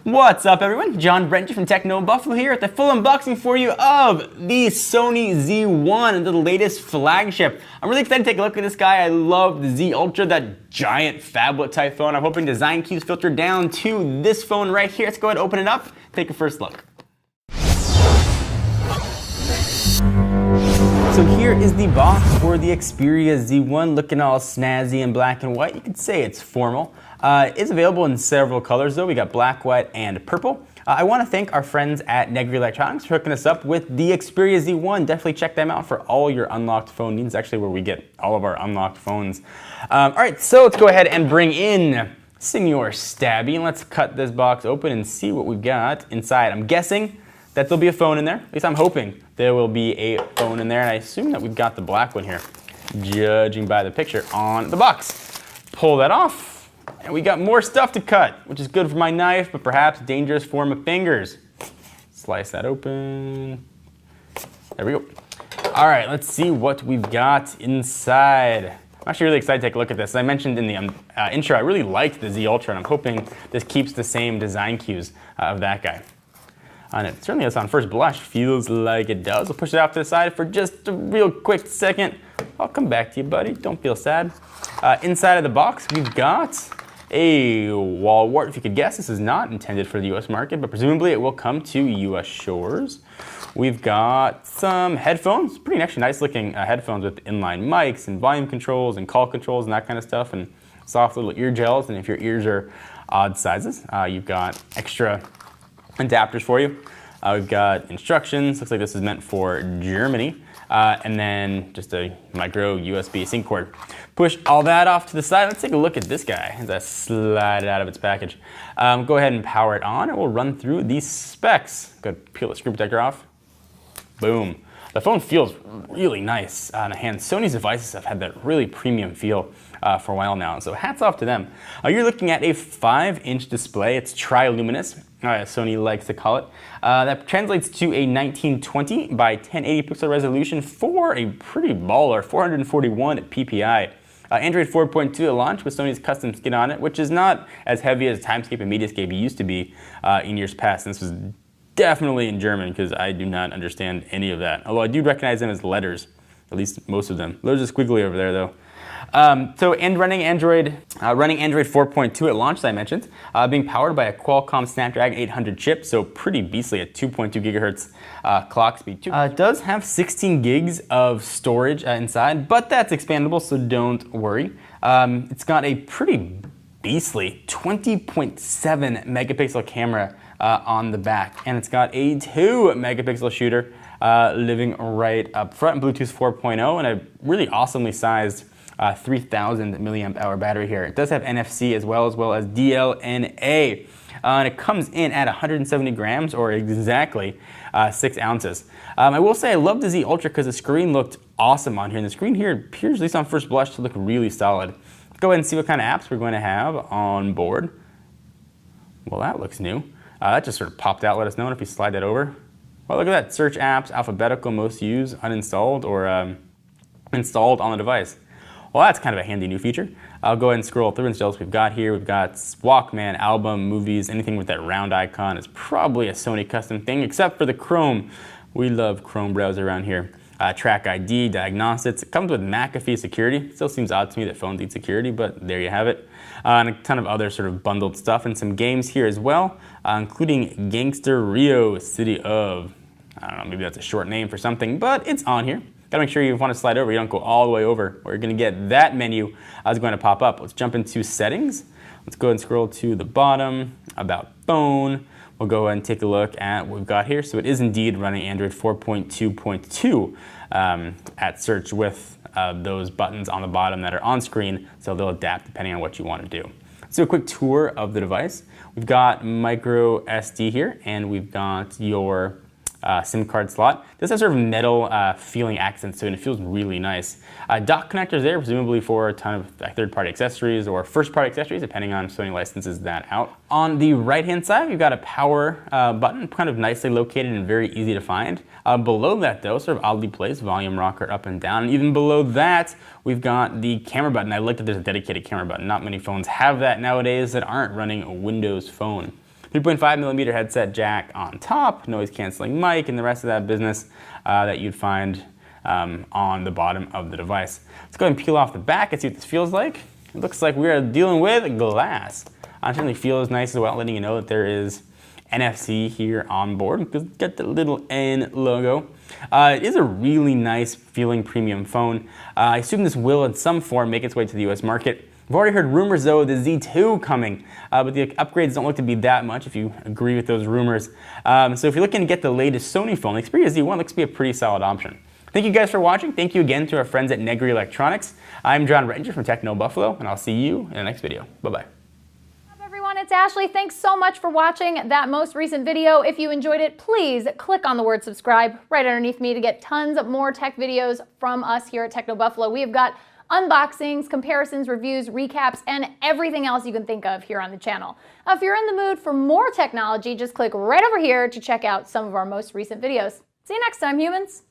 What's up, everyone? John Brent from Techno Buffalo here at the full unboxing for you of the Sony Z1, the latest flagship. I'm really excited to take a look at this guy. I love the Z Ultra, that giant phablet type phone. I'm hoping design cues filter down to this phone right here. Let's go ahead and open it up, take a first look. So here is the box for the Xperia Z1, looking all snazzy in black and white. You could say it's formal. It's available in several colors though. We got black, white, and purple. I want to thank our friends at Negri Electronics for hooking us up with the Xperia Z1. Definitely check them out for all your unlocked phone needs. Actually, where we get all of our unlocked phones. All right, so let's go ahead and bring in Senor Stabby, and let's cut this box open and see what we've got inside. I'm guessing that there'll be a phone in there. At least I'm hoping there will be a phone in there, and I assume that we've got the black one here, judging by the picture on the box. Pull that off. And we got more stuff to cut, which is good for my knife, but perhaps dangerous for my fingers. Slice that open. There we go. All right, let's see what we've got inside. I'm actually really excited to take a look at this. As I mentioned in the intro, I really liked the Z Ultra, and I'm hoping this keeps the same design cues of that guy. And it certainly does on first blush, feels like it does. We'll push it off to the side for just a real quick second. I'll come back to you, buddy. Don't feel sad. Inside of the box, we've got a wall wart. If you could guess, this is not intended for the US market, but presumably it will come to US shores. We've got some headphones, pretty actually nice looking headphones with inline mics and volume controls and call controls and that kind of stuff, and soft little ear gels. And if your ears are odd sizes, you've got extra adapters for you. We've got instructions. Looks like this is meant for Germany. And then just a micro USB sync cord. Push all that off to the side. Let's take a look at this guy as I slide it out of its package. Go ahead and power it on, and we'll run through these specs. Go ahead and peel the screen protector off. Boom. The phone feels really nice on the hand. Sony's devices have had that really premium feel for a while now, so hats off to them. You're looking at a 5-inch display. It's tri-luminous, as Sony likes to call it. That translates to a 1920 by 1080 pixel resolution for a pretty baller 441 ppi. Android 4.2 at launch with Sony's custom skin on it, which is not as heavy as Timescape and Mediascape used to be in years past. And this was definitely in German, because I do not understand any of that. Although I do recognize them as letters, at least most of them. There's a squiggly over there though. Running Android 4.2 at launch, as I mentioned, being powered by a Qualcomm Snapdragon 800 chip, so pretty beastly at 2.2 gigahertz clock speed. It does have 16 gigs of storage inside, but that's expandable, so don't worry. It's got a pretty beastly 20.7 megapixel camera on the back, and it's got a 2 megapixel shooter living right up front, Bluetooth 4.0, and a really awesomely sized 3000 milliamp hour battery here. It does have NFC as well as DLNA. And it comes in at 170 grams, or exactly 6 ounces. I will say I love the Z Ultra because the screen looked awesome on here. And the screen here appears, at least on first blush, to look really solid. Let's go ahead and see what kind of apps we're going to have on board. Well, that looks new. That just sort of popped out. Let us know if you slide that over. Well, look at that. Search apps, alphabetical, most used, uninstalled, or installed on the device. Well, that's kind of a handy new feature. I'll go ahead and scroll through and see what we've got here. We've got Walkman, album, movies, anything with that round icon is probably a Sony custom thing, except for the Chrome. We love Chrome browser around here. Track ID, diagnostics. It comes with McAfee security. Still seems odd to me that phones need security, but there you have it. And a ton of other sort of bundled stuff, and some games here as well, including Gangster Rio, City of, I don't know, maybe that's a short name for something, but it's on here. Gotta make sure you want to slide over, you don't go all the way over, or you're gonna get that menu is going to pop up. Let's jump into settings. Let's go ahead and scroll to the bottom, about phone. We'll go ahead and take a look at what we've got here. So it is indeed running Android 4.2.2 at search with those buttons on the bottom that are on screen, so they'll adapt depending on what you want to do. Let's do a quick tour of the device. We've got micro SD here, and we've got your SIM card slot. This has sort of metal feeling accents to it, and it feels really nice. Dock connectors there, presumably for a ton of third-party accessories or first-party accessories, depending on if Sony licenses that out. On the right-hand side, we've got a power button, kind of nicely located and very easy to find. Below that, though, sort of oddly placed, volume rocker up and down. And even below that, we've got the camera button. I like that there's a dedicated camera button. Not many phones have that nowadays that aren't running a Windows phone. 3.5mm headset jack on top, noise canceling mic, and the rest of that business that you'd find on the bottom of the device. Let's go ahead and peel off the back and see what this feels like. It looks like we are dealing with glass. It certainly feels nice as well, letting you know that there is NFC here on board. It's got the little N logo. It is a really nice feeling premium phone. I assume this will in some form make its way to the US market. I've already heard rumors though of the Z2 coming, but the upgrades don't look to be that much if you agree with those rumors. So if you're looking to get the latest Sony phone, the Xperia Z1 looks to be a pretty solid option. Thank you guys for watching. Thank you again to our friends at Negri Electronics. I'm John Rettinger from Techno Buffalo, and I'll see you in the next video. Bye-bye. Everyone, it's Ashley. Thanks so much for watching that most recent video. If you enjoyed it, please click on the word subscribe right underneath me to get tons of more tech videos from us here at Techno Buffalo. We have got unboxings, comparisons, reviews, recaps, and everything else you can think of here on the channel. If you're in the mood for more technology, just click right over here to check out some of our most recent videos. See you next time, humans.